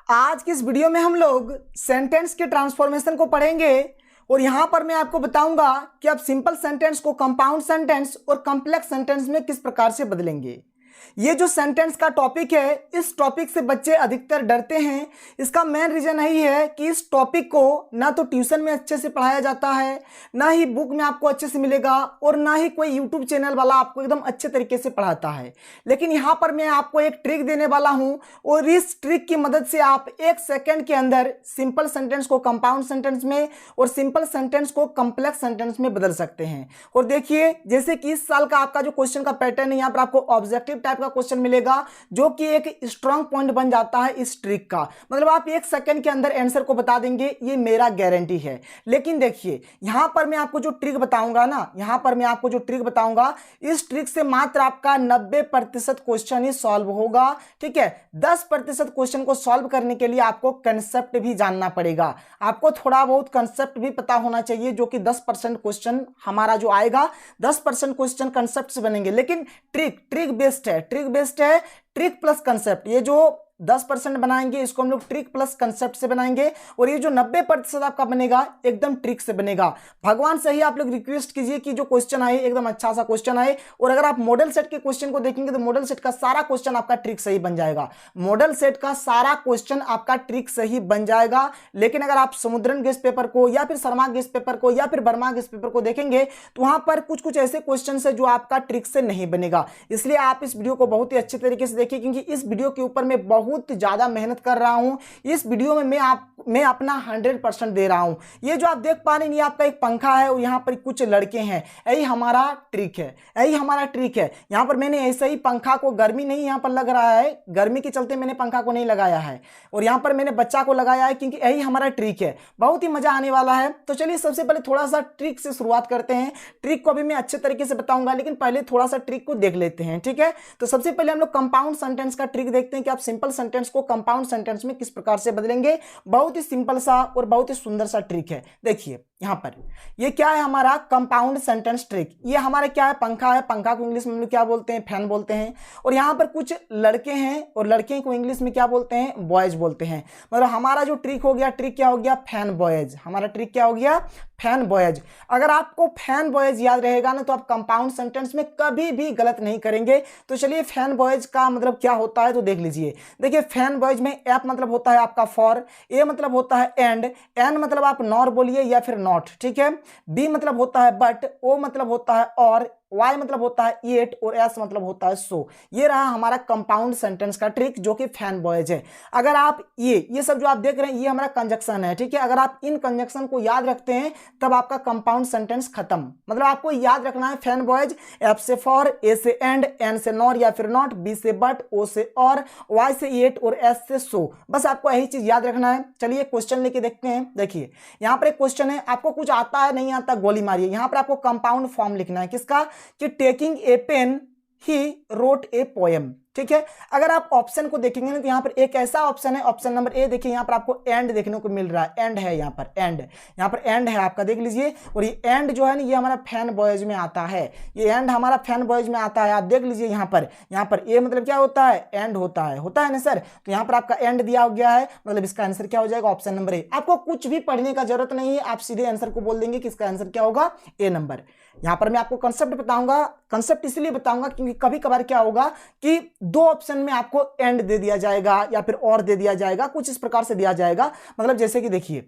आज की इस वीडियो में हम लोग सेंटेंस के ट्रांसफॉर्मेशन को पढ़ेंगे और यहां पर मैं आपको बताऊंगा कि आप सिंपल सेंटेंस को कंपाउंड सेंटेंस और कॉम्प्लेक्स सेंटेंस में किस प्रकार से बदलेंगे। ये जो सेंटेंस का टॉपिक है, इस टॉपिक से बच्चे अधिकतर डरते हैं। इसका मेन रीजन यही है कि इस टॉपिक को ना तो ट्यूशन में अच्छे से पढ़ाया जाता है, ना ही बुक में आपको अच्छे से मिलेगा और ना ही कोई यूट्यूब चैनल वाला आपको एकदम अच्छे तरीके से पढ़ाता है। लेकिन यहाँ पर मैं आपको एक ट्रिक देने वाला हूँ और इस ट्रिक की मदद से आप 1 सेकेंड के अंदर सिंपल सेंटेंस को कंपाउंड सेंटेंस में और सिंपल सेंटेंस को कॉम्प्लेक्स सेंटेंस में बदल सकते हैं। और देखिए, जैसे कि इस साल का आपका जो क्वेश्चन का पैटर्न है, यहाँ पर आपको ऑब्जेक्टिव टाइप का क्वेश्चन मिलेगा जो कि एक स्ट्रांग पॉइंट बन जाता है इस ट्रिक का। मतलब आप 1 सेकंड के अंदर आंसर को बता देंगे, ये मेरा गारंटी है। लेकिन देखिए, यहां पर मैं आपको जो ट्रिक बताऊंगा ना, यहां पर मैं आपको जो ट्रिक बताऊंगा, इस ट्रिक से मात्र आपका 90% क्वेश्चन ही सॉल्व होगा। ठीक है, 10% क्वेश्चन को सॉल्व करने के लिए आपको कंसेप्ट भी जानना पड़ेगा। आपको थोड़ा बहुत कंसेप्ट भी पता होना चाहिए, जो कि 10% क्वेश्चन हमारा जो आएगा, 10% क्वेश्चन कंसेप्ट से बनेंगे। लेकिन ट्रिक बेस्ड है, ट्रिक प्लस कंसेप्ट। ये जो 10% बनाएंगे, इसको हम लोग ट्रिक प्लस कंसेप्ट से बनाएंगे और ये जो 90% आपका बनेगा एकदम ट्रिक से बनेगा। भगवान से ही आप लोग रिक्वेस्ट कीजिए कि जो क्वेश्चन आए एकदम अच्छा सा क्वेश्चन आए। और अगर आप मॉडल सेट के क्वेश्चन को देखेंगे तो मॉडल सेट का सारा क्वेश्चन आपका ट्रिक से ही बन जाएगा। मॉडल सेट का सारा क्वेश्चन आपका ट्रिक से ही बन जाएगा। लेकिन अगर आप समुद्रन गेस्ट पेपर को या फिर शर्मा गेस्ट पेपर को या फिर वर्मा गेस्ट पेपर को देखेंगे तो वहां पर कुछ ऐसे क्वेश्चन है जो आपका ट्रिक से नहीं बनेगा। इसलिए आप इस वीडियो को बहुत ही अच्छे तरीके से देखिए, क्योंकि इस वीडियो के ऊपर मैं बहुत ज्यादा मेहनत कर रहा हूं। इस वीडियो में मैं अपना 100% दे रहा हूं। ये जो आप देख पा रहे हैं, ये आपका एक पंखा है और यहाँ पर कुछ लड़के हैं। यही हमारा ट्रिक है, यहाँ पर मैंने ऐसे ही पंखा को, गर्मी नहीं यहाँ पर लग रहा है, गर्मी के चलते मैंने पंखा को नहीं लगाया है और यहाँ पर मैंने बच्चा को लगाया है, क्योंकि यही हमारा ट्रिक है। बहुत ही मजा आने वाला है। तो चलिए सबसे पहले थोड़ा सा ट्रिक से शुरुआत करते हैं। ट्रिक को अभी मैं अच्छे तरीके से बताऊंगा, लेकिन पहले थोड़ा सा ट्रिक को देख लेते हैं। ठीक है, तो सबसे पहले हम लोग कंपाउंड सेंटेंस का ट्रिक देखते हैं कि आप सिंपल सेंटेंस को कंपाउंड सेंटेंस में किस प्रकार से बदलेंगे। बहुत ही सिंपल सा और बहुत ही सुंदर सा ट्रिक है। देखिए यहां पर ये क्या है, हमारा कंपाउंड सेंटेंस ट्रिक। ये हमारा क्या है, पंखा है। पंखा को इंग्लिश में हम लोग क्या बोलते हैं, फैन बोलते हैं। और यहां पर कुछ लड़के हैं और लड़के को इंग्लिश में क्या बोलते हैं, बॉयज बोलते हैं। मतलब हमारा जो ट्रिक हो गया, ट्रिक क्या हो गया, फैन बॉयज। हमारा ट्रिक क्या हो गया, फैन बॉयज। अगर आपको फैन बॉयज याद रहेगा ना, तो आप कंपाउंड सेंटेंस में कभी भी गलत नहीं करेंगे। तो चलिए, फैन बॉयज का मतलब क्या होता है तो देख लीजिए। देखिए, फैन बॉयज में एफ मतलब होता है आपका फॉर, ए मतलब होता है एंड, एन मतलब आप नॉर बोलिए या फिर नॉट। ठीक है, बी मतलब होता है बट, ओ मतलब होता है और, Y मतलब होता है येट और S मतलब होता है सो। ये रहा हमारा कंपाउंड सेंटेंस का ट्रिक, जो कि फैन बॉयज है। अगर आप ये सब जो आप देख रहे हैं, ये हमारा कंजक्शन है। ठीक है, अगर आप इन कंजक्शन को याद रखते हैं तब आपका कंपाउंड सेंटेंस खत्म। मतलब आपको याद रखना है, फैन बॉयज, F से फॉर, A से एंड, N से नॉर या फिर नॉट, B से बट, O से और, Y से येट और S से सो। बस आपको यही चीज याद रखना है। चलिए क्वेश्चन लेके देखते हैं। देखिए यहां पर एक क्वेश्चन है, आपको कुछ आता है नहीं आता गोली मारिए। यहां पर आपको कंपाउंड फॉर्म लिखना है, किसका, कि taking a pen he wrote a poem. ठीक है, अगर आप ऑप्शन को देखेंगे ना, तो यहां पर एक ऐसा ऑप्शन है, ऑप्शन नंबर ए। देखिए यहां पर आपको एंड देखने को मिल रहा है, एंड है यहां पर, एंड है आपका, देख लीजिए। और ये एंड जो है ना, ये हमारा फैन बॉयज में आता है। ये एंड हमारा फैन बॉयज में आता है। आप देख लीजिए यहां पर ए मतलब क्या होता है, एंड होता है ना सर। तो यहां पर आपका एंड दिया गया है, मतलब इसका आंसर क्या हो जाएगा, ऑप्शन नंबर ए। आपको कुछ भी पढ़ने का जरूरत नहीं है, आप सीधे आंसर को बोल देंगे कि इसका आंसर क्या होगा, ए नंबर। यहां पर मैं आपको कंसेप्ट बताऊंगा। कंसेप्ट इसलिए बताऊंगा क्योंकि कभी कभार क्या होगा कि 2 ऑप्शन में आपको एंड दे दिया जाएगा या फिर और दे दिया जाएगा, कुछ इस प्रकार से दिया जाएगा। मतलब जैसे कि देखिए,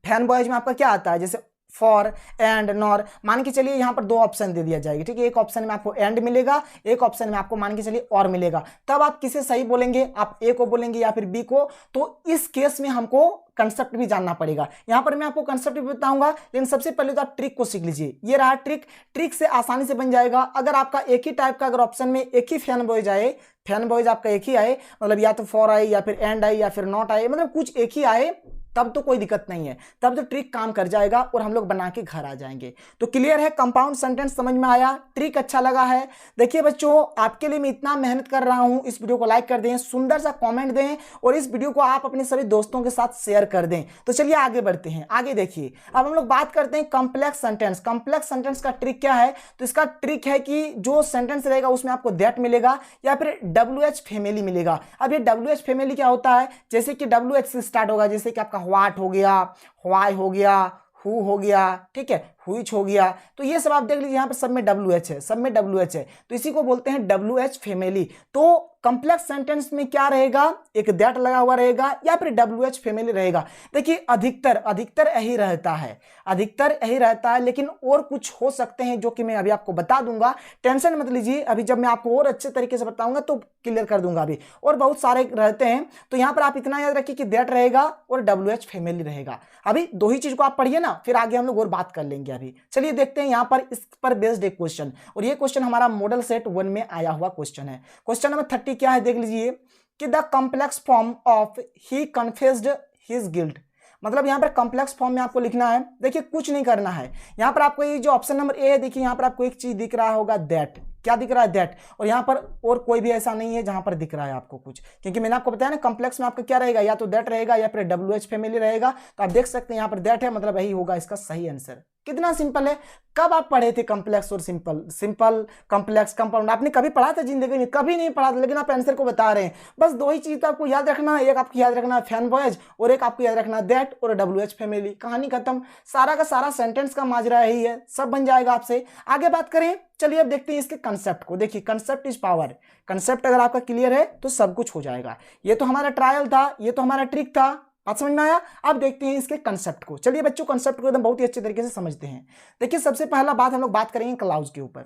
फैन बॉयज में आपका क्या आता है, जैसे फॉर, एंड, नॉर। मान के चलिए यहां पर 2 ऑप्शन दे दिया जाएगी। ठीक है, एक ऑप्शन में आपको एंड मिलेगा, एक ऑप्शन में आपको मान के चलिए और मिलेगा। तब आप किसे सही बोलेंगे, आप ए को बोलेंगे या फिर बी को। तो इस केस में हमको कंसेप्ट भी जानना पड़ेगा। यहां पर मैं आपको कंसेप्ट भी बताऊंगा, लेकिन सबसे पहले तो आप ट्रिक को सीख लीजिए। ये रहा ट्रिक से आसानी से बन जाएगा। अगर आपका एक ही टाइप का अगर ऑप्शन में एक ही फैन बॉयज आए, फैन बॉयज आपका एक ही आए, मतलब या तो फॉर आए या फिर एंड आए या फिर नॉट आए, मतलब कुछ एक ही आए, तब तो कोई दिक्कत नहीं है, तब तो ट्रिक काम कर जाएगा और हम लोग बना के घर आ जाएंगे। तो क्लियर है, कंपाउंड सेंटेंस समझ में आया, ट्रिक अच्छा लगा है। देखिए बच्चों, आपके लिए मैं इतना मेहनत कर रहा हूं, इस वीडियो को लाइक कर दें, सुंदर सा कमेंट दें और इस वीडियो को आप अपने सभी दोस्तों के साथ शेयर कर दें। तो चलिए आगे बढ़ते हैं। आगे देखिए, अब हम लोग बात करते हैं कॉम्प्लेक्स सेंटेंस। कॉम्प्लेक्स सेंटेंस का ट्रिक क्या है? तो इसका ट्रिक है कि जो सेंटेंस रहेगा उसमें आपको दैट मिलेगा या फिर WH फैमिली मिलेगा। अब ये WH फैमिली क्या होता है? जैसे कि WH से स्टार्ट होगा, जैसे कि आपका व्हाट हो गया, व्हाई हो गया, हु हो गया, ठीक है, व्हिच हो गया। तो ये सब आप देख लीजिए, यहाँ पर सब में WH है, सब में WH है, तो इसी को बोलते हैं WH फैमिली। तो कॉम्प्लेक्स सेंटेंस में क्या रहेगा? एक दैट लगा हुआ रहेगा या फिर WH फैमिली रहेगा। देखिए अधिकतर यही रहता है, अधिकतर यही रहता है, लेकिन और कुछ हो सकते हैं जो कि मैं अभी आपको बता दूंगा, टेंशन मत लीजिए। अभी जब मैं आपको और अच्छे तरीके से बताऊंगा तो क्लियर कर दूंगा। अभी और बहुत सारे रहते हैं, तो यहाँ पर आप इतना याद रखिए कि दैट रहेगा और WH फैमिली रहेगा। अभी दो ही चीज को आप पढ़िए ना, फिर आगे हम लोग और बात कर लेंगे। अभी चलिए देखते हैं यहाँ पर इस पर बेस्ड एक क्वेश्चन, और ये क्वेश्चन हमारा मॉडल सेट 1 में आया हुआ क्वेश्चन है। क्वेश्चन नंबर 30 क्या है, देख लीजिए कि the complex form of he confessed his guilt. मतलब यहाँ पर कॉम्प्लेक्स फॉर्म में आपको लिखना है। देखिए कुछ नहीं करना है, यहाँ पर आपको ये जो ऑप्शन नंबर ए है, देखिए यहाँ पर आपको एक चीज दिख रहा होगा दैट। क्या दिख रहा है? दैट। और यहाँ पर और कोई भी ऐसा नहीं है जहां पर दिख रहा है आपको कुछ, क्योंकि मैंने आपको बताया ना कॉम्प्लेक्स में आपका क्या रहेगा, या तो दैट रहेगा या फिर WH फैमिली रहेगा। तो आप देख सकते हैं यहाँ पर दैट है, मतलब यही होगा इसका सही आंसर। कितना सिंपल है। कब आप पढ़े थे कॉम्प्लेक्स और सिंपल कॉम्प्लेक्स कंपाउंड? आपने कभी पढ़ा था जिंदगी में? कभी नहीं पढ़ा था, लेकिन आप आंसर को बता रहे हैं। बस दो ही चीज तो आपको याद रखना है, एक आपको याद रखना है फैन बॉयज और एक आपको याद रखना है दैट और WH फैमिली। कहानी खत्म, सारा का सारा सेंटेंस का माजरा यही है, सब बन जाएगा आपसे। आगे बात करें, चलिए अब देखते हैं इसके कंसेप्ट को। देखिए कंसेप्ट इज पावर, कंसेप्ट अगर आपका क्लियर है तो सब कुछ हो जाएगा। ये तो हमारा ट्रायल था, ये तो हमारा ट्रिक था, बात समझ में आया। अब देखते हैं इसके कंसेप्ट को। चलिए बच्चों, कंसेप्ट को एकदम बहुत ही अच्छे तरीके से समझते हैं। देखिए सबसे पहला बात हम लोग बात करेंगे क्लाउज के ऊपर।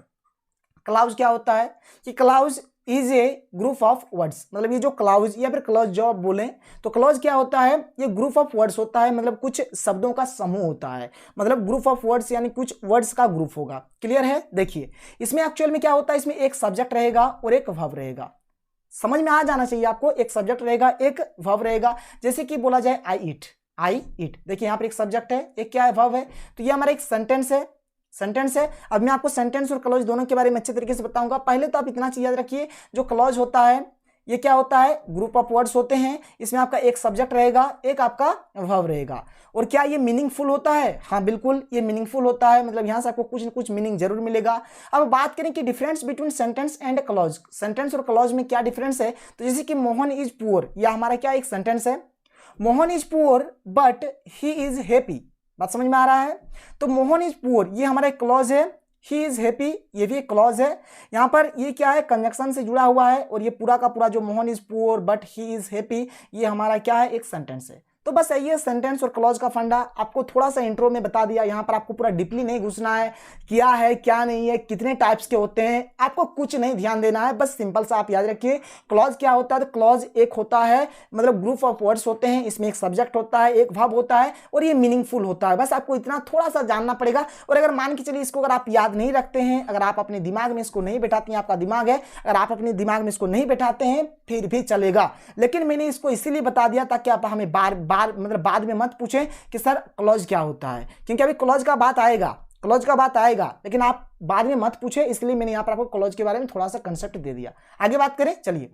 क्लाउज क्या होता है कि clause is a group of words. मतलब ये जो क्लाउज या फिर क्लॉज जो आप बोले, तो क्लॉज क्या होता है? ये ग्रुप ऑफ वर्ड्स होता है, मतलब कुछ शब्दों का समूह होता है। मतलब ग्रुप ऑफ वर्ड्स यानी कुछ वर्ड्स का ग्रुप होगा। क्लियर है? देखिए इसमें एक्चुअल में क्या होता है, इसमें एक सब्जेक्ट रहेगा और एक वर्ब रहेगा। समझ में आ जाना चाहिए आपको, एक सब्जेक्ट रहेगा एक वर्ब रहेगा। जैसे कि बोला जाए आई ईट, आई ईट। देखिए यहाँ पर एक सब्जेक्ट है, एक क्या है? वर्ब है। तो ये हमारा एक सेंटेंस है, सेंटेंस है। अब मैं आपको सेंटेंस और क्लॉज दोनों के बारे में अच्छे तरीके से बताऊंगा। पहले तो आप इतना चीज याद रखिए, जो क्लॉज होता है ये क्या होता है? ग्रुप ऑफ वर्ड्स होते हैं। इसमें आपका एक सब्जेक्ट रहेगा, एक आपका वर्ब रहेगा। और क्या ये मीनिंगफुल होता है? हाँ बिल्कुल, ये मीनिंगफुल होता है। मतलब यहां से आपको कुछ न कुछ मीनिंग जरूर मिलेगा। अब बात करें कि difference between sentence and clause, sentence और क्लॉज में क्या डिफरेंस है। तो जैसे कि मोहन इज पुअर, यह हमारा क्या एक सेंटेंस है। Mohan is poor but he is happy. बात समझ में आ रहा है? तो मोहन इज पुअर ये हमारा एक क्लॉज है, ही इज हैप्पी ये भी एक क्लॉज है। यहाँ पर ये क्या है? कंजक्शन से जुड़ा हुआ है। और ये पूरा का पूरा जो Mohan is poor but he is happy, ये हमारा क्या है? एक सेंटेंस है। तो बस यही है सेंटेंस और क्लॉज का फंडा। आपको थोड़ा सा इंट्रो में बता दिया, यहाँ पर आपको पूरा डीपली नहीं घुसना है, क्या है क्या नहीं है, कितने टाइप्स के होते हैं, आपको कुछ नहीं ध्यान देना है। बस सिंपल सा आप याद रखिए क्लॉज क्या होता है। तो क्लॉज एक होता है, मतलब ग्रुप ऑफ वर्ड्स होते हैं, इसमें एक सब्जेक्ट होता है, एक वर्ब होता है और ये मीनिंगफुल होता है। बस आपको इतना थोड़ा सा जानना पड़ेगा। और अगर मान के चलिए इसको अगर आप याद नहीं रखते हैं, अगर आप अपने दिमाग में इसको नहीं बैठाते हैं, आपका दिमाग है, अगर आप अपने दिमाग में इसको नहीं बैठाते हैं फिर भी चलेगा। लेकिन मैंने इसको इसीलिए बता दिया ताकि आप हमें बार बार मतलब बाद में मत पूछें कि सर क्लॉज क्या होता है, क्योंकि अभी क्लॉज का बात आएगा, क्लॉज का बात आएगा, लेकिन आप बाद में मत पूछे, इसलिए मैंने यहां पर आपको क्लॉज के बारे में थोड़ा सा कंसेप्ट दे दिया। आगे बात करें, चलिए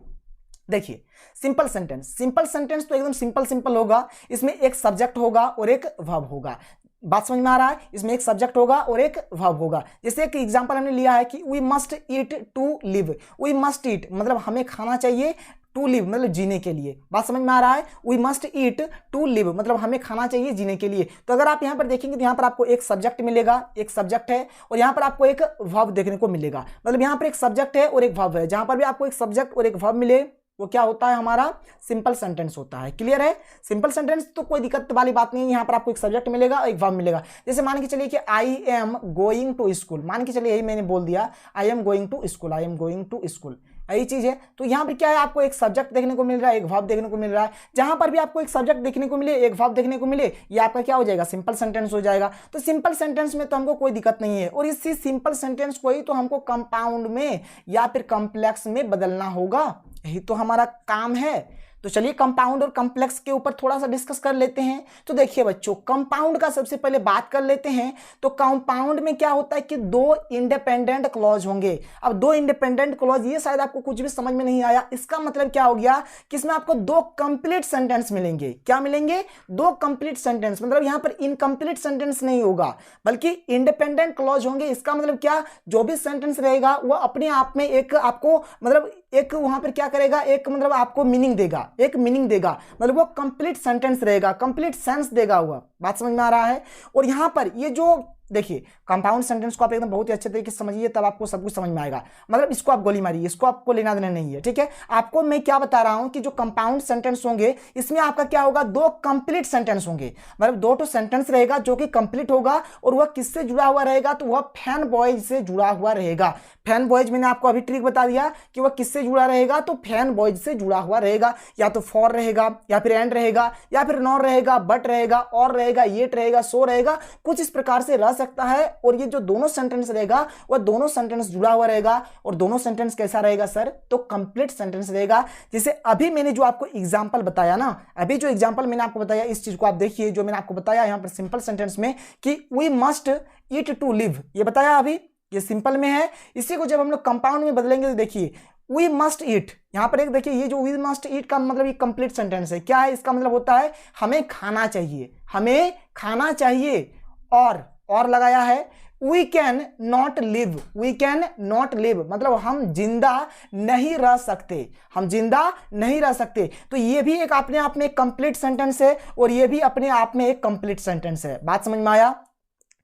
देखिए सिंपल सेंटेंस। सिंपल सेंटेंस तो एकदम सिंपल होगा। इसमें एक सब्जेक्ट होगा और एक वर्ब होगा। बात समझ में आ रहा है? इसमें एक सब्जेक्ट होगा और एक वर्ब होगा। जैसे एक एग्जांपल हमने लिया है कि we must eat to live. We must eat मतलब हमें खाना चाहिए, टू लिव मतलब जीने के लिए। बात समझ में आ रहा है? We must eat to live मतलब हमें खाना चाहिए जीने के लिए। तो अगर आप यहाँ पर देखेंगे तो यहाँ पर आपको एक सब्जेक्ट मिलेगा, एक सब्जेक्ट है, और यहाँ पर आपको एक वर्ब देखने को मिलेगा। मतलब यहाँ पर एक सब्जेक्ट है और एक वर्ब है। जहां पर भी आपको एक सब्जेक्ट और एक वर्ब मिले वो क्या होता है? हमारा सिंपल सेंटेंस होता है। क्लियर है? सिंपल सेंटेंस तो कोई दिक्कत वाली बात नहीं है। यहाँ पर आपको एक सब्जेक्ट मिलेगा और एक वर्ब मिलेगा। जैसे मान के चलिए कि I am going to school, मान के चलिए यही मैंने बोल दिया, I am going to school, I am going to school, यही चीज है। तो यहाँ पर क्या है? आपको एक सब्जेक्ट देखने को मिल रहा है, एक वर्ब देखने को मिल रहा है। जहां पर भी आपको एक सब्जेक्ट देखने को मिले, एक वर्ब देखने को मिले, ये आपका क्या हो जाएगा? सिंपल सेंटेंस हो जाएगा। तो सिंपल सेंटेंस में तो हमको कोई दिक्कत नहीं है, और इसी सिंपल सेंटेंस को ही तो हमको कंपाउंड में या फिर कॉम्प्लेक्स में बदलना होगा। यही तो हमारा काम है। तो चलिए कंपाउंड और कॉम्प्लेक्स के ऊपर थोड़ा सा डिस्कस कर लेते हैं। तो देखिए बच्चों, कंपाउंड का सबसे पहले बात कर लेते हैं। तो कंपाउंड में क्या होता है कि दो इंडिपेंडेंट क्लॉज होंगे। अब दो इंडिपेंडेंट क्लॉज, ये शायद आपको कुछ भी समझ में नहीं आया, इसका मतलब क्या हो गया कि इसमें आपको दो कंप्लीट सेंटेंस मिलेंगे। क्या मिलेंगे? दो कंप्लीट सेंटेंस। मतलब यहां पर इनकंप्लीट सेंटेंस नहीं होगा बल्कि इंडिपेंडेंट क्लॉज होंगे। इसका मतलब क्या, जो भी सेंटेंस रहेगा वो अपने आप में एक आपको मतलब एक वहां पर क्या करेगा, एक मतलब आपको मीनिंग देगा, एक मीनिंग देगा, मतलब वो कंप्लीट सेंटेंस रहेगा, कंप्लीट सेंस देगा। हुआ बात समझ में आ रहा है? और यहां पर ये जो देखिए कंपाउंड सेंटेंस को आप एकदम बहुत ही अच्छे तरीके से समझिए, तब आपको सब कुछ समझ में आएगा। मतलब इसको आप गोली मारिए, इसको आपको लेना देना नहीं है, ठीक है। आपको मैं क्या बता रहा हूं कि जो कंपाउंड सेंटेंस होंगे इसमें आपका क्या होगा, दो कंप्लीट सेंटेंस होंगे। मतलब दो तो सेंटेंस रहेगा जो कि कंप्लीट होगा, और वह किससे जुड़ा हुआ रहेगा, तो वह फैन बॉयज से जुड़ा हुआ रहेगा। फैन बॉयज मैंने आपको अभी ट्रिक बता दिया कि वह किससे जुड़ा रहेगा, तो फैन बॉयज से जुड़ा हुआ रहेगा। या तो फॉर रहेगा, या फिर एंड रहेगा, या फिर नॉर रहेगा, बट रहेगा, और रहेगा, येट रहेगा, सो रहेगा, कुछ इस प्रकार से रह सकता है। और ये जो दोनों सेंटेंस रहेगा वह दोनों सेंटेंस जुड़ा हुआ रहेगा। और दोनों सेंटेंस कैसा रहेगा सर, तो कंप्लीट सेंटेंस रहेगा। जैसे अभी मैंने जो आपको एग्जांपल बताया ना, अभी जो एग्जांपल मैंने आपको बताया, इस चीज को आप देखिए, जो मैंने आपको बताया यहां पर सिंपल सेंटेंस में कि we must eat to live, ये बताया अभी, ये सिंपल में है। इसी को जब हम लोग कंपाउंड में बदलेंगे तो देखिए वी मस्ट ईट, यहां पर एक देखिए, ये जो वी मस्ट ईट का मतलब ये कंप्लीट सेंटेंस है। क्या है इसका मतलब, होता है हमें खाना चाहिए, हमें खाना चाहिए। और लगाया है we cannot live, we cannot live मतलब हम जिंदा नहीं रह सकते, हम जिंदा नहीं रह सकते। तो ये भी एक अपने आप में एक कंप्लीट सेंटेंस है, और ये भी अपने आप में एक कंप्लीट सेंटेंस है। बात समझ में आया?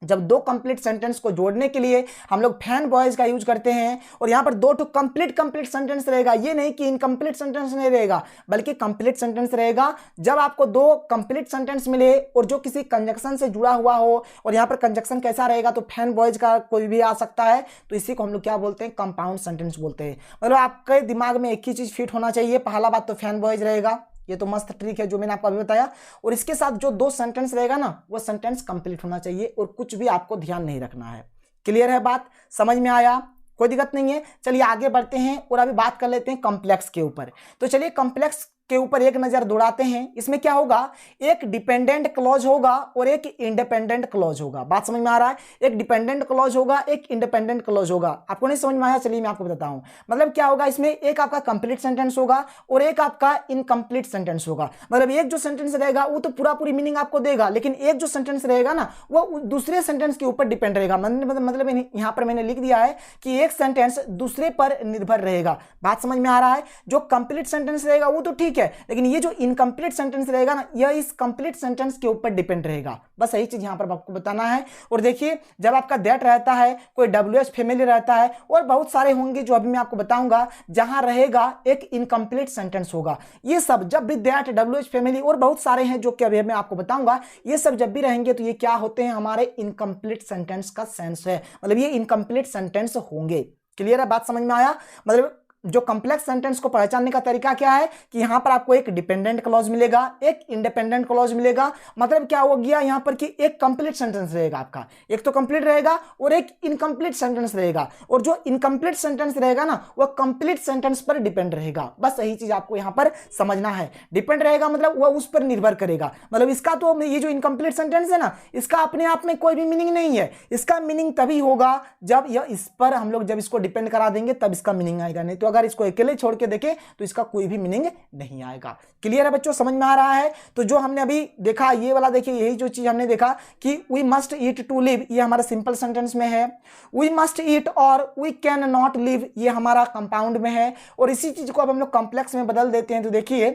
जब दो कंप्लीट सेंटेंस को जोड़ने के लिए हम लोग फैन बॉयज का यूज करते हैं, और यहां पर दो तो कंप्लीट सेंटेंस रहेगा, ये नहीं कि इनकंप्लीट सेंटेंस नहीं रहेगा बल्कि कंप्लीट सेंटेंस रहेगा। जब आपको दो कंप्लीट सेंटेंस मिले और जो किसी कंजक्शन से जुड़ा हुआ हो, और यहां पर कंजक्शन कैसा रहेगा, तो फैन बॉयज का कोई भी आ सकता है, तो इसी को हम लोग क्या बोलते हैं, कंपाउंड सेंटेंस बोलते हैं। मतलब आपके दिमाग में एक ही चीज फिट होना चाहिए, पहला बात तो फैन बॉयज रहेगा, ये तो मस्त ट्रिक है जो मैंने आपको अभी बताया। और इसके साथ जो दो सेंटेंस रहेगा ना, वो सेंटेंस कंप्लीट होना चाहिए, और कुछ भी आपको ध्यान नहीं रखना है। क्लियर है बात? समझ में आया? कोई दिक्कत नहीं है। चलिए आगे बढ़ते हैं और अभी बात कर लेते हैं कॉम्प्लेक्स के ऊपर। तो चलिए कॉम्प्लेक्स के ऊपर एक नजर दौड़ाते हैं। इसमें क्या होगा, एक डिपेंडेंट क्लॉज होगा और एक इंडिपेंडेंट क्लॉज होगा। बात समझ में आ रहा है? एक डिपेंडेंट क्लॉज होगा, एक इंडिपेंडेंट क्लॉज होगा। आपको नहीं समझ में आया? चलिए मैं आपको बताता हूं। मतलब क्या होगा, इसमें एक आपका कंप्लीट सेंटेंस होगा और एक आपका इनकम्प्लीट सेंटेंस होगा। मतलब एक जो सेंटेंस रहेगा वो तो पूरी मीनिंग आपको देगा, लेकिन एक जो सेंटेंस रहेगा ना, वो दूसरे सेंटेंस के ऊपर डिपेंड रहेगा। मतलब यहां पर मैंने लिख दिया है कि एक सेंटेंस दूसरे पर निर्भर रहेगा। बात समझ में आ रहा है? जो कंप्लीट सेंटेंस रहेगा वो तो ठीक है, लेकिन ये जो इनकम्प्लीट सेंटेंस रहेगा ना, यह इस कंप्लीट सेंटेंस के ऊपर डिपेंड रहेगा। बस यही चीज यहां पर आपको बताना है। और देखिए जब आपका दैट रहता है, कोई WH फैमिली रहता है, और बहुत सारे होंगे जो अभी मैं आपको बताऊंगा, जहां रहेगा एक इनकम्प्लीट सेंटेंस होगा। ये सब जब भी दैट, WH फैमिली और बहुत सारे हैं जो कि अभी मैं आपको बताऊंगा, ये सब जब भी रहेंगे तो ये क्या होते हैं, हमारे इनकम्प्लीट सेंटेंस का सेंस है। मतलब ये इनकम्प्लीट सेंटेंस होंगे। क्लियर है? बात समझ में आया? मतलब जो कॉम्प्लेक्स सेंटेंस को पहचानने का तरीका क्या है कि यहां पर आपको एक डिपेंडेंट क्लॉज मिलेगा, एक इंडिपेंडेंट क्लॉज मिलेगा। मतलब क्या हो गया यहां पर कि एक कंप्लीट सेंटेंस रहेगा आपका, एक तो कंप्लीट रहेगा और एक इनकम्प्लीट सेंटेंस रहेगा, और जो इनकम्प्लीट सेंटेंस रहेगा ना, वह कंप्लीट सेंटेंस पर डिपेंड रहेगा। बस यही चीज आपको यहां पर समझना है। डिपेंड रहेगा मतलब वह उस पर निर्भर करेगा। मतलब इसका तो ये जो इनकम्प्लीट सेंटेंस है ना, इसका अपने आप में कोई भी मीनिंग नहीं है। इसका मीनिंग तभी होगा जब यह इस पर हम लोग जब इसको डिपेंड करा देंगे, तब इसका मीनिंग आएगा। नहीं तो अगर इसको अकेले छोड़ के देखें तो इसका कोई भी मीनिंग नहीं आएगा। क्लियर है बच्चों? समझ में आ रहा है? तो जो हमने अभी देखा ये वाला, देखिए यही जो चीज हमने देखा कि we must eat to live, ये हमारा सिंपल सेंटेंस में है। वी मस्ट ईट और वी कैन नॉट लिव, ये हमारा कंपाउंड में है। और इसी चीज को अब हम लोग कॉम्प्लेक्स में बदल देते हैं। तो देखिए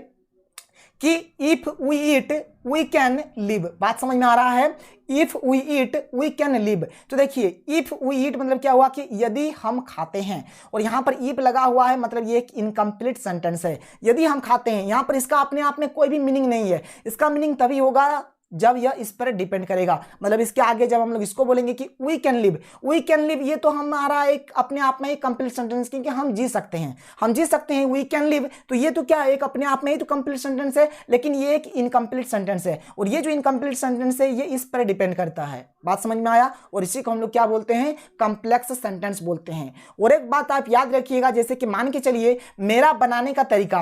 कि if we eat we can live. बात समझ में आ रहा है? If we eat we can live. तो देखिए इफ वी ईट मतलब क्या हुआ कि यदि हम खाते हैं, और यहां पर इफ लगा हुआ है, मतलब ये एक इनकम्प्लीट सेंटेंस है। यदि हम खाते हैं, यहां पर इसका अपने आप में कोई भी मीनिंग नहीं है। इसका मीनिंग तभी होगा जब यह इस पर डिपेंड करेगा। मतलब इसके आगे जब हम लोग इसको बोलेंगे कि we can live, we can live, ये तो हमारा एक अपने आप में एक कंप्लीट सेंटेंस, क्योंकि हम जी सकते हैं, हम जी सकते हैं, वी कैन लिव। तो ये तो क्या एक अपने आप में ही तो कंप्लीट सेंटेंस है, लेकिन ये एक इनकम्प्लीट सेंटेंस है। और ये जो इनकम्प्लीट सेंटेंस है ये इस पर डिपेंड करता है। बात समझ में आया। और इसी को हम लोग क्या बोलते हैं, कॉम्प्लेक्स सेंटेंस बोलते हैं। और एक बात आप याद रखिएगा, जैसे कि मान के चलिए मेरा बनाने का तरीका,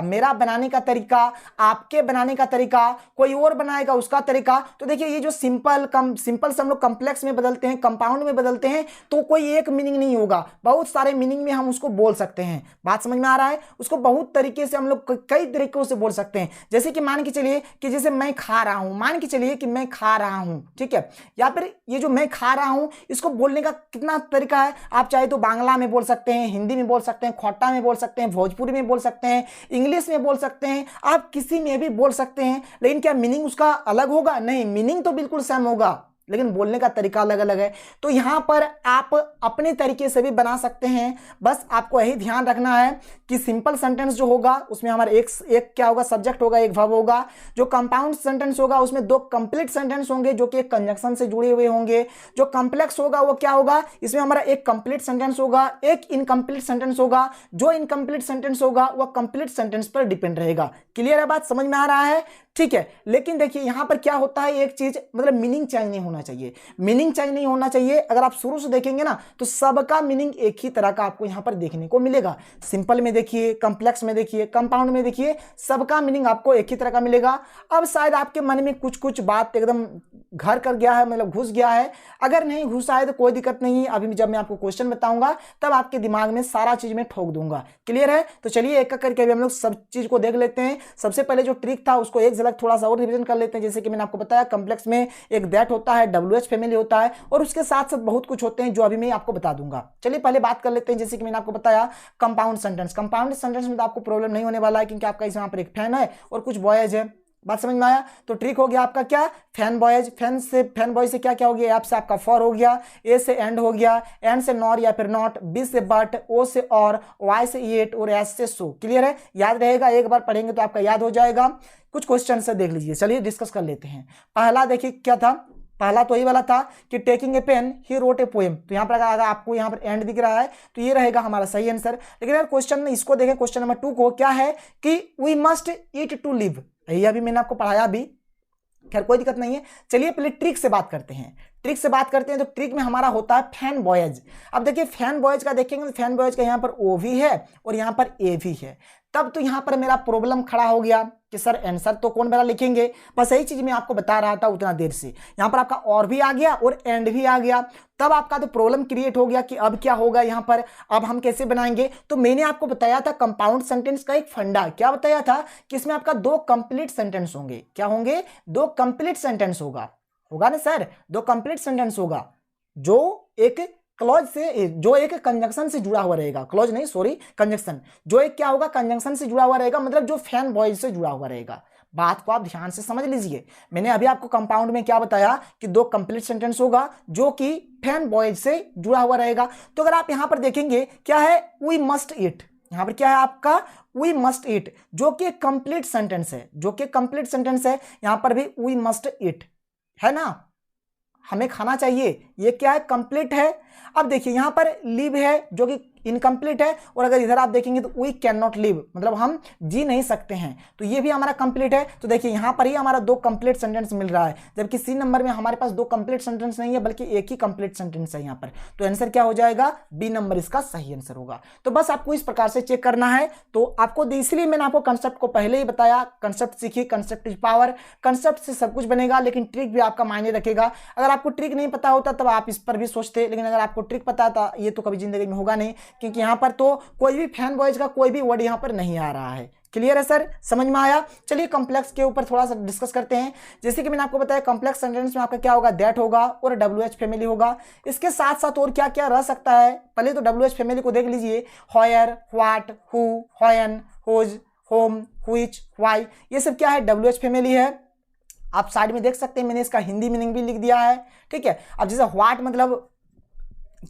आपके बनाने का तरीका, कोई और बनाएगा उसका तरीका, तो देखिए ये जो सिंपल से हम लोग कॉम्प्लेक्स में बदलते हैं, कंपाउंड में बदलते हैं, तो कोई एक मीनिंग नहीं होगा, बहुत सारे मीनिंग में हम उसको बोल सकते हैं। बात समझ में आ रहा है। उसको बहुत तरीके से हम लोग कई तरीकों से बोल सकते हैं। जैसे कि मान के चलिए कि जैसे मैं खा रहा हूं, मान के चलिए कि मैं खा रहा हूं, ठीक है, या फिर ये जो मैं खा रहा हूं इसको बोलने का कितना तरीका है। आप चाहे तो बांग्ला में बोल सकते हैं, हिंदी में बोल सकते हैं, खोटा में बोल सकते हैं, भोजपुरी में बोल सकते हैं, इंग्लिश में बोल सकते हैं, आप किसी में भी बोल सकते हैं। लेकिन क्या मीनिंग उसका अलग होगा? नहीं, मीनिंग तो बिल्कुल सेम होगा, लेकिन बोलने का तरीका अलग अलग है। तो यहां पर आप अपने तरीके से भी बना सकते हैं। बस आपको यही ध्यान रखना है कि सिंपल सेंटेंस जो होगा उसमें हमारा एक क्या होगा, सब्जेक्ट होगा, एक वर्ब होगा। जो कंपाउंड सेंटेंस होगा उसमें दो कंप्लीट सेंटेंस होंगे जो कि एक कंजंक्शन से जुड़े हुए होंगे। जो कॉम्प्लेक्स होगा वो क्या होगा, इसमें हमारा एक कंप्लीट सेंटेंस होगा, एक इनकम्प्लीट सेंटेंस होगा। जो इनकम्प्लीट सेंटेंस होगा वह कंप्लीट सेंटेंस पर डिपेंड रहेगा। क्लियर है बात, समझ में आ रहा है? ठीक है। लेकिन देखिए यहां पर क्या होता है, एक चीज मतलब मीनिंग चेंज नहीं होना चाहिए, मीनिंग चेंज नहीं होना चाहिए। अगर आप शुरू से देखेंगे ना तो सबका मीनिंग एक ही तरह का आपको यहां पर देखने को मिलेगा। सिंपल में देखिए, कॉम्प्लेक्स में देखिए, कंपाउंड में देखिए, सबका मीनिंग आपको एक ही तरह का मिलेगा। अब शायद आपके मन में कुछ कुछ बात एकदम घर कर गया है, मतलब घुस गया है। अगर नहीं घुसा है तो कोई दिक्कत नहीं है, अभी जब मैं आपको क्वेश्चन बताऊंगा तब आपके दिमाग में सारा चीज में ठोक दूंगा। क्लियर है? तो चलिए एक एक करके अभी हम लोग सब चीज को देख लेते हैं। सबसे पहले जो ट्रिक था उसको एक झलक थोड़ा सा और रिवीजन कर लेते हैं। जैसे कि मैंने आपको बताया कॉम्प्लेक्स में एक दैट होता है, WH फैमिली होता है, और उसके साथ साथ बहुत कुछ होते हैं जो अभी मैं आपको बता दूंगा। चलिए पहले बात कर लेते हैं। जैसे कि मैंने आपको बताया कंपाउंड सेंटेंस, कंपाउंड सेंटेंस में तो आपको प्रॉब्लम नहीं होने वाला है क्योंकि आपका यहाँ पर एक फैन है और कुछ बॉयज है। बात समझ में आया? तो ट्रिक हो गया आपका क्या, फैन बॉयज, फैन बॉय से क्या क्या हो गया, एप से आपका फॉर हो गया, ए से एंड हो गया, एंड से नॉर या फिर नॉट, बी से बट, ओ से और, वाई से येट और एस से सो। क्लियर है? याद रहेगा, एक बार पढ़ेंगे तो आपका याद हो जाएगा। कुछ क्वेश्चन से देख लीजिए, चलिए डिस्कस कर लेते हैं। पहला देखिए क्या था, पहला तो यही वाला था कि taking a pen he wrote a poem. तो यहाँ पर अगर आपको यहाँ पर एंड दिख रहा है तो ये रहेगा हमारा सही आंसर। लेकिन अगर क्वेश्चन में इसको देखें, क्वेश्चन नंबर 2 को, क्या है कि we must eat to live, यही अभी मैंने आपको पढ़ाया अभी, खैर कोई दिक्कत नहीं है। चलिए पहले ट्रिक से बात करते हैं। ट्रिक से बात करते हैं तो ट्रिक में हमारा होता है फैन बॉयज। अब देखिए फैन बॉयज का देखेंगे तो फैन बॉयज का यहाँ पर ओ भी है और यहाँ पर ए भी है। तब तो यहाँ पर मेरा प्रॉब्लम खड़ा हो गया कि सर आंसर तो कौन वाला लिखेंगे। बस यही चीज मैं आपको बता रहा था उतना देर से। यहाँ पर आपका और भी आ गया और एंड भी आ गया, तब आपका तो प्रॉब्लम क्रिएट हो गया कि अब क्या होगा यहाँ पर, अब हम कैसे बनाएंगे। तो मैंने आपको बताया था कंपाउंड सेंटेंस का एक फंडा, क्या बताया था कि इसमें आपका दो कंप्लीट सेंटेंस होंगे। क्या होंगे? दो कंप्लीट सेंटेंस होगा ना सर, दो कंप्लीट सेंटेंस होगा जो एक क्लॉज से, जो एक कंजंक्शन से जुड़ा हुआ रहेगा, क्लॉज नहीं सॉरी कंजंक्शन, जो एक क्या होगा कंजंक्शन से जुड़ा हुआ रहेगा, मतलब जो फैन बॉयज से जुड़ा हुआ रहेगा। बात को आप ध्यान से समझ लीजिए। मैंने अभी आपको कंपाउंड में क्या बताया कि दो कंप्लीट सेंटेंस होगा जो कि फैन बॉयज से जुड़ा हुआ रहेगा। तो अगर आप यहां पर देखेंगे क्या है, वी मस्ट ईट, यहां पर क्या है आपका वी मस्ट ईट, जो कि कंप्लीट सेंटेंस है, जो कि कंप्लीट सेंटेंस है। यहां पर भी वी मस्ट ईट है ना, हमें खाना चाहिए, ये क्या है कंप्लीट है। अब देखिए यहां पर लिव है जो कि इनकम्प्लीट है, और अगर इधर आप देखेंगे तो वी कैन नॉट लिव, मतलब हम जी नहीं सकते हैं, तो ये भी हमारा कंप्लीट है। तो देखिए यहां पर ही हमारा दो कंप्लीट सेंटेंस मिल रहा है, जबकि सी नंबर में हमारे पास दो कंप्लीट सेंटेंस नहीं है बल्कि एक ही कंप्लीट सेंटेंस है यहां पर। तो आंसर क्या हो जाएगा, बी नंबर इसका सही आंसर होगा। तो बस आपको इस प्रकार से चेक करना है। तो आपको इसलिए मैंने आपको कंसेप्ट को पहले ही बताया, कंसेप्ट सीखिए, कंसेप्ट इज पावर, कंसेप्ट से सब कुछ बनेगा, लेकिन ट्रिक भी आपका मायने रखेगा। अगर आपको ट्रिक नहीं पता होता तब आप इस पर भी सोचते, लेकिन अगर आपको ट्रिक पता था ये तो कभी जिंदगी में होगा नहीं, क्योंकि यहाँ पर तो कोई भी फैन बॉयज का कोई भी वर्ड यहाँ पर नहीं आ रहा है। क्लियर है सर, समझ में आया? चलिए कॉम्प्लेक्स के ऊपर थोड़ा सा डिस्कस करते हैं। जैसे कि मैंने आपको बताया कॉम्प्लेक्स सेंटेंस में आपका क्या होगा, दैट होगा और WH फैमिली होगा। इसके साथ साथ और क्या क्या रह सकता है, पहले तो WH फैमिली को देख लीजिए, where, what, who, when, whose, whom, which, why, ये सब क्या है, WH फैमिली है। आप साइड में देख सकते हैं मैंने इसका हिंदी मीनिंग भी लिख दिया है, ठीक है। अब जैसे व्हाट मतलब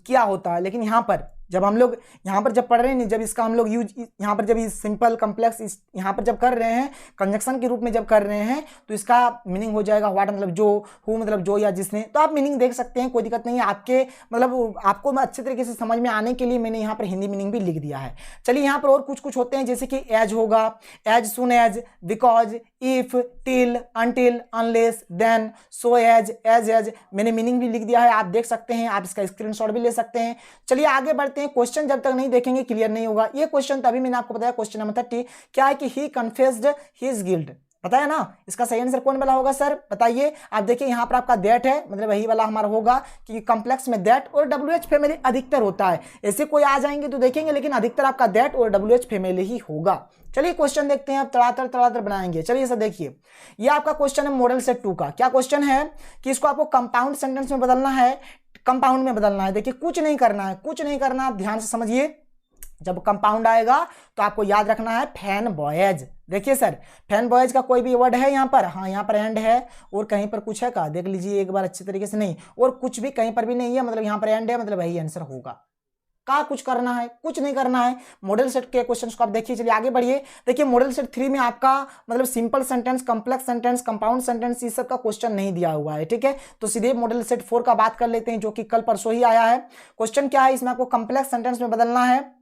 क्या होता है, लेकिन यहाँ पर जब हम लोग यहाँ पर जब पढ़ रहे हैं, जब इसका हम लोग यूज यहाँ पर जब सिंपल कॉम्प्लेक्स यहाँ पर जब कर रहे हैं, कंजक्शन के रूप में जब कर रहे हैं, तो इसका मीनिंग हो जाएगा व्हाट मतलब जो, हु मतलब जो या जिसने। तो आप मीनिंग देख सकते हैं, कोई दिक्कत नहीं है। आपके मतलब आपको अच्छे तरीके से समझ में आने के लिए मैंने यहाँ पर हिंदी मीनिंग भी लिख दिया है। चलिए यहाँ पर और कुछ कुछ होते हैं, जैसे कि एज होगा, as soon as, because, if, till, until, unless, then, so as. मैंने मीनिंग भी लिख दिया है, आप देख सकते हैं, आप इसका स्क्रीनशॉट भी ले सकते हैं। चलिए आगे बढ़ते हैं। क्वेश्चन जब तक नहीं देखेंगे क्लियर नहीं होगा। ये क्वेश्चन तभी मैंने आपको बताया, क्वेश्चन नंबर 30 क्या है कि ही कन्फेस्ड हिज गिल्ट। पता है ना इसका सही आंसर कौन वाला होगा सर, बताइए। आप देखिए यहाँ पर आपका दैट है, मतलब वही वाला हमारा होगा कि कॉम्प्लेक्स में दैट और WH फैमिली अधिकतर होता है। ऐसे कोई आ जाएंगे तो देखेंगे, लेकिन अधिकतर आपका दैट और WH फैमिली ही होगा। चलिए क्वेश्चन देखते हैं, अब तड़ातर बनाएंगे। चलिए सर देखिए, ये आपका क्वेश्चन है मॉडल सेट 2 का। क्या क्वेश्चन है कि इसको आपको कंपाउंड सेंटेंस में बदलना है, कंपाउंड में बदलना है। देखिए कुछ नहीं करना है, कुछ नहीं करना, आप ध्यान से समझिए। जब कंपाउंड आएगा तो आपको याद रखना है फैन बॉयज। देखिए सर, फैन बॉयज का कोई भी वर्ड है यहाँ पर, हाँ यहाँ पर एंड है, और कहीं पर कुछ है का देख लीजिए एक बार अच्छे तरीके से, नहीं और कुछ भी कहीं पर भी नहीं है, मतलब यहाँ पर एंड है, मतलब वही आंसर होगा। का कुछ करना है, कुछ नहीं करना है। मॉडल सेट के क्वेश्चंस को आप देखिए। चलिए आगे बढ़िए। देखिए मॉडल सेट 3 में आपका मतलब simple sentence, complex sentence, compound sentence, इस सब का क्वेश्चन नहीं दिया हुआ है, ठीक है। तो सीधे मॉडल सेट 4 का बात कर लेते हैं, जो कि कल परसों ही आया है। क्वेश्चन क्या है, इसमें आपको कॉम्प्लेक्स सेंटेंस में बदलना है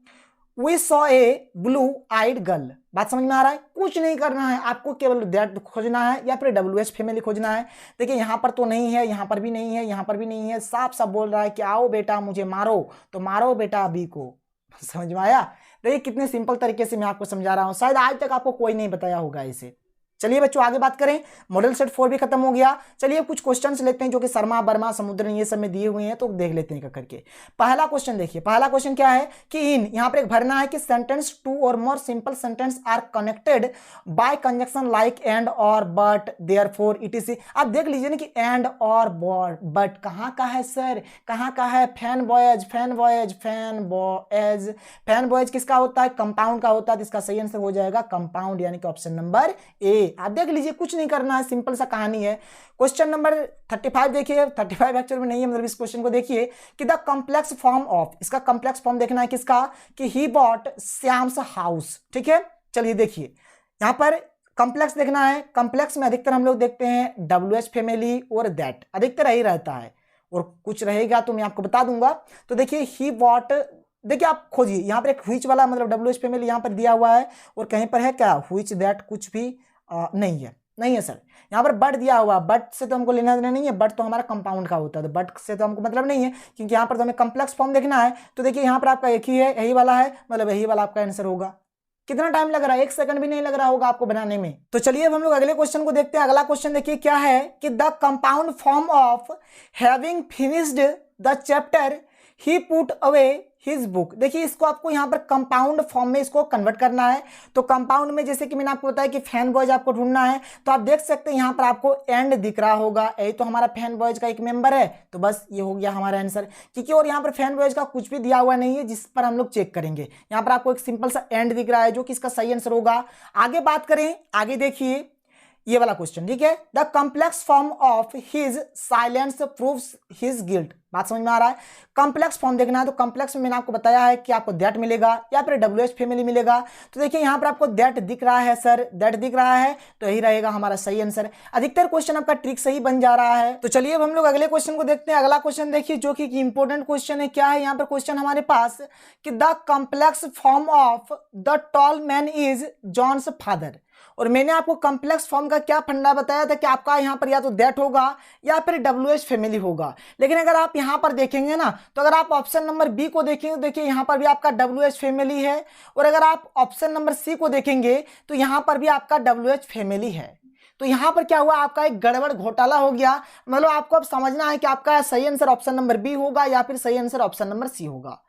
We saw a blue-eyed girl। बात समझ में आ रहा है, कुछ नहीं करना है आपको, केवल दैट खोजना है या फिर WH फैमिली खोजना है। देखिए यहाँ पर तो नहीं है, यहाँ पर भी नहीं है, यहाँ पर भी नहीं है, साफ साफ बोल रहा है कि आओ बेटा मुझे मारो, तो मारो बेटा अभी को। समझ में आया। देखिए कितने सिंपल तरीके से मैं आपको समझा रहा हूँ, शायद आज तक आपको कोई नहीं बताया होगा इसे। चलिए बच्चों आगे बात करें। मॉडल सेट 4 भी खत्म हो गया। चलिए कुछ क्वेश्चंस लेते हैं जो कि शर्मा, वर्मा, समुद्र ये सब में दिए हुए हैं, तो देख लेते हैं करके। पहला क्वेश्चन देखिए, पहला क्वेश्चन क्या है कि इन, यहाँ पर एक भरना है कि सेंटेंस 2 और more simple sentence are connected by conjunction like and or but therefore etc। आप देख लीजिए ना कि एंड और बट कहाँ का है सर, कहाँ का है, fan boys, fan boys, fan boys. Fan boys किसका होता है, कंपाउंड का होता है, तो इसका सही आंसर हो जाएगा कंपाउंड, यानी कि ऑप्शन नंबर ए। आप देख लीजिए कुछ नहीं करना है, सिंपल सा कहानी है। क्वेश्चन नंबर 35 देखिए, 35 एक्चुअल में नहीं है, मतलब इस क्वेश्चन को देखिए कि द कॉम्प्लेक्स फॉर्म ऑफ, इसका कॉम्प्लेक्स फॉर्म देखना है किसका, कि ही बॉट श्याम्स हाउस, ठीक है। चलिए देखिए यहां पर कॉम्प्लेक्स देखना है। कॉम्प्लेक्स में अधिकतर हम लोग देखते हैं WH फैमिली और दैट, अधिकतर यही रहता है, और कुछ रहेगा तो मैं आपको बता दूंगा। तो देखिए ही बॉट, देखिए आप खोजिए, यहाँ पर एक व्हिच वाला मतलब WH फैमिली यहाँ पर दिया हुआ है, और कहीं पर है क्या व्हिच दैट, कुछ भी नहीं है, नहीं है सर। यहाँ पर बट दिया हुआ, बट से तो हमको लेना देना नहीं है, बट तो हमारा कंपाउंड का होता है, तो बट से तो हमको मतलब नहीं है, क्योंकि यहाँ पर तो हमें कॉम्प्लेक्स फॉर्म देखना है। तो देखिए यहाँ पर आपका एक ही है, यही वाला है, मतलब यही वाला आपका आंसर होगा। कितना टाइम लग रहा है, 1 सेकंड भी नहीं लग रहा होगा आपको बनाने में। तो चलिए अब हम लोग अगले क्वेश्चन को देखते हैं। अगला क्वेश्चन देखिए क्या है कि the compound form of having finished the chapter he put away his book. देखिए इसको आपको यहाँ पर कंपाउंड फॉर्म में इसको कन्वर्ट करना है। तो कंपाउंड में जैसे कि मैंने आपको बताया कि फैन बॉयज आपको ढूंढना है, तो आप देख सकते हैं यहाँ पर आपको एंड दिख रहा होगा, यही तो हमारा फैन बॉयज का एक मेंबर है, तो बस ये हो गया हमारा आंसर। क्योंकि और यहाँ पर फैन बॉयज का कुछ भी दिया हुआ नहीं है जिस पर हम लोग चेक करेंगे। यहाँ पर आपको एक सिंपल सा एंड दिख रहा है, जो कि इसका सही आंसर होगा। आगे बात करें, आगे देखिए ये वाला क्वेश्चन, ठीक है। The complex form of his silence proves his guilt. बात समझ में आ रहा है। कॉम्प्लेक्स फॉर्म देखना है, तो कॉम्प्लेक्स में मैंने आपको बताया है कि आपको दैट मिलेगा या फिर WH फैमिली मिलेगा। तो देखिए यहाँ पर आपको दैट दिख रहा है सर, दैट दिख रहा है, तो यही रहेगा हमारा सही आंसर। अधिकतर क्वेश्चन आपका ट्रिक सही बन जा रहा है। तो चलिए अब हम लोग अगले क्वेश्चन को देखते हैं। अगला क्वेश्चन देखिए जो कि इंपॉर्टेंट क्वेश्चन है। क्या है यहाँ पर क्वेश्चन हमारे पास कि the complex form of the tall man is John's father. और मैंने आपको कॉम्प्लेक्स फॉर्म का क्या फंडा बताया था कि आपका यहाँ पर या तो दैट होगा या फिर WH फैमिली होगा। लेकिन अगर आप यहाँ पर देखेंगे ना, तो अगर आप ऑप्शन नंबर बी को देखेंगे, देखिए यहाँ पर भी आपका WH फैमिली है, और अगर आप ऑप्शन नंबर सी को देखेंगे तो यहाँ पर भी आपका WH फैमिली है। तो यहाँ पर क्या हुआ, आपका एक गड़बड़ घोटाला हो गया। मतलब आपको अब समझना है कि आपका सही आंसर ऑप्शन नंबर बी होगा या फिर सही आंसर ऑप्शन नंबर सी होगा।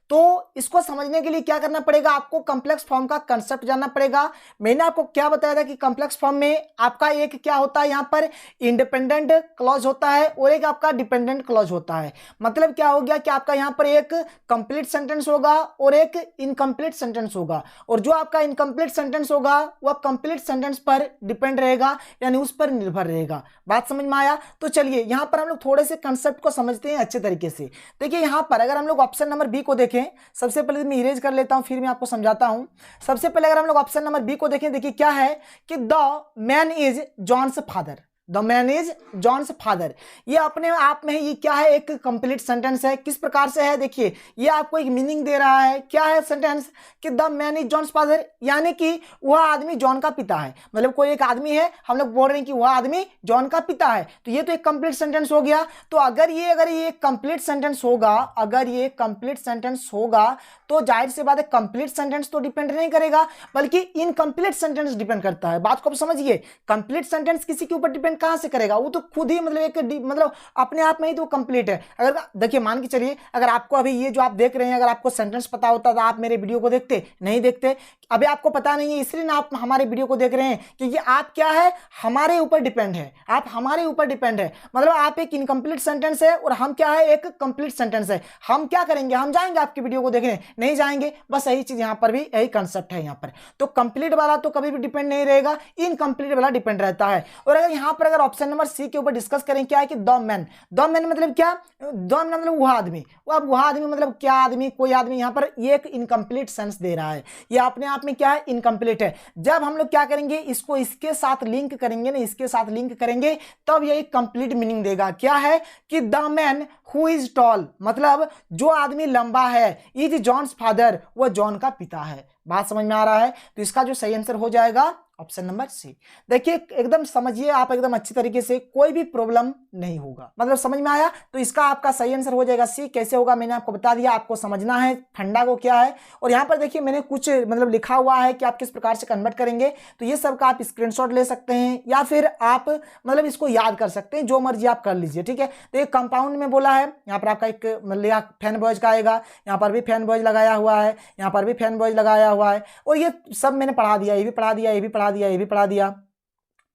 तो इसको समझने के लिए क्या करना पड़ेगा, आपको कॉम्प्लेक्स फॉर्म का कंसेप्ट जानना पड़ेगा। मैंने आपको क्या बताया था कि कॉम्प्लेक्स फॉर्म में आपका एक क्या होता है, यहाँ पर इंडिपेंडेंट क्लॉज होता है और एक आपका डिपेंडेंट क्लॉज होता है। मतलब क्या हो गया कि आपका यहाँ पर एक कंप्लीट सेंटेंस होगा और एक इनकम्प्लीट सेंटेंस होगा, और जो आपका इनकम्प्लीट सेंटेंस होगा वह कंप्लीट सेंटेंस पर डिपेंड रहेगा, यानी उस पर निर्भर रहेगा। बात समझ में आया। तो चलिए यहाँ पर हम लोग थोड़े से कंसेप्ट को समझते हैं अच्छे तरीके से। देखिए यहाँ पर अगर हम लोग ऑप्शन नंबर बी को देखें, सबसे पहले मैं इरेज कर लेता हूं, फिर मैं आपको समझाता हूं। सबसे पहले अगर हम लोग ऑप्शन नंबर बी को देखें, देखिए क्या है कि the man is John's father. The man is John's father. ये अपने आप में ये क्या है, एक कंप्लीट सेंटेंस है। किस प्रकार से है, देखिए ये आपको एक मीनिंग दे रहा है। क्या है सेंटेंस कि the man is John's father, यानी कि वह आदमी जॉन का पिता है। मतलब कोई एक आदमी है, हम लोग बोल रहे हैं कि वह आदमी जॉन का पिता है, तो ये तो एक कंप्लीट सेंटेंस हो गया। तो अगर ये कंप्लीट सेंटेंस होगा, अगर ये कंप्लीट सेंटेंस होगा तो जाहिर सी बात है कंप्लीट सेंटेंस तो डिपेंड नहीं करेगा, बल्कि इनकम्प्लीट सेंटेंस डिपेंड करता है। बात को आप समझिए, कंप्लीट सेंटेंस किसी के ऊपर डिपेंड कहां से करेगा, वो तो खुद ही मतलब मतलब अपने आप में ही तो कंप्लीट है। अगर देखिए मान के चलिए, अगर आपको अभी ये जो आप देख रहे हैं, अगर आपको सेंटेंस पता होता तो आप मेरे वीडियो को देखते नहीं देखते। अभी आपको पता नहीं है इसलिए ना आप हमारे वीडियो को देख रहे हैं, क्योंकि आप क्या है, हमारे ऊपर डिपेंड है। आप हमारे ऊपर डिपेंड है, मतलब आप एक इनकम्प्लीट सेंटेंस है और हम क्या है, एक कंप्लीट सेंटेंस है। हम क्या करेंगे, हम जाएंगे आपकी वीडियो को देखने, नहीं जाएंगे। बस यही चीज यहां पर भी यही कंसेप्ट है। यहां पर तो कंप्लीट वाला तो कभी भी डिपेंड नहीं रहेगा, इनकम्प्लीट वाला डिपेंड रहता है। और अगर यहां पर अगर ऑप्शन नंबर सी के ऊपर डिस्कस करें, क्या है कि द मैन, द मैन मतलब क्या, द मैन मतलब वह आदमी। अब वह आदमी मतलब क्या आदमी, कोई आदमी। यहां पर ये एक इनकम्प्लीट सेंस दे रहा है, ये अपने आप में क्या है, इनकम्प्लीट है। जब हम लोग क्या करेंगे, इसको इसके साथ लिंक करेंगे ना, इसके साथ लिंक करेंगे तब ये कंप्लीट मीनिंग देगा। क्या है कि the man who is toll, मतलब जो आदमी लंबा है, इज जॉन्स फादर, वह जॉन का पिता है। बात समझ में आ रहा है, तो इसका जो सही आंसर हो जाएगा ऑप्शन नंबर सी। देखिए एकदम समझिए आप एकदम अच्छी तरीके से, कोई भी प्रॉब्लम नहीं होगा। मतलब समझ में आया, तो इसका आपका सही आंसर हो जाएगा सी। कैसे होगा मैंने आपको बता दिया, आपको समझना है फंडा को क्या है। और यहाँ पर देखिए मैंने कुछ मतलब लिखा हुआ है कि आप किस प्रकार से कन्वर्ट करेंगे, तो ये सब का आप स्क्रीनशॉट ले सकते हैं या फिर आप मतलब इसको याद कर सकते हैं, जो मर्जी आप कर लीजिए। ठीक है, तो एक कंपाउंड में बोला है, यहाँ पर आपका एक मतलब फैन बॉयज का आएगा, यहाँ पर भी फैन बॉयज लगाया हुआ है, यहाँ पर भी फैन बॉयज लगाया हुआ है, और ये सब मैंने पढ़ा दिया, ये भी पढ़ा दिया, ये भी पढ़ा दिया, ये भी पढ़ा दिया।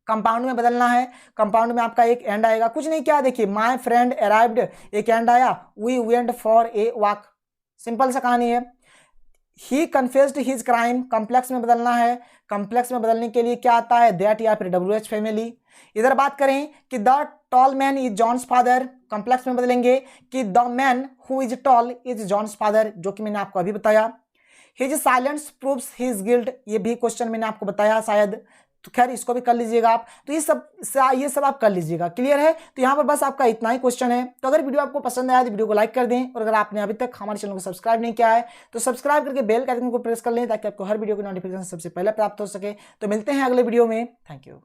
कंपाउंड में बदलना है, कंपाउंड में आपका एक एंड आएगा, कुछ नहीं क्या, देखिए माय फ्रेंड अराइव्ड, एक एंड आया, we went for a walk, simple सा कहानी है। He confessed his crime, complex में बदलना है, कॉम्प्लेक्स में बदलने के लिए क्या आता है, दैट या फिर WH फैमिली। इधर बात करें कि the tall man is John's father, complex में बदलेंगे कि the man who is tall is John's father, जो कि मैंने आपको अभी बताया। His silence proves his guilt, ये भी क्वेश्चन मैंने आपको बताया शायद, तो खैर इसको भी कर लीजिएगा आप। तो ये सब आप कर लीजिएगा, क्लियर है। तो यहाँ पर बस आपका इतना ही क्वेश्चन है। तो अगर वीडियो आपको पसंद आया तो वीडियो को लाइक कर दें, और अगर आपने अभी तक हमारे चैनल को सब्सक्राइब नहीं किया है तो सब्सक्राइब करके बेल के आइकन को प्रेस कर लें, ताकि आपको हर वीडियो की नोटिफिकेशन सबसे पहले प्राप्त हो सके। तो मिलते हैं अगले वीडियो में, थैंक यू।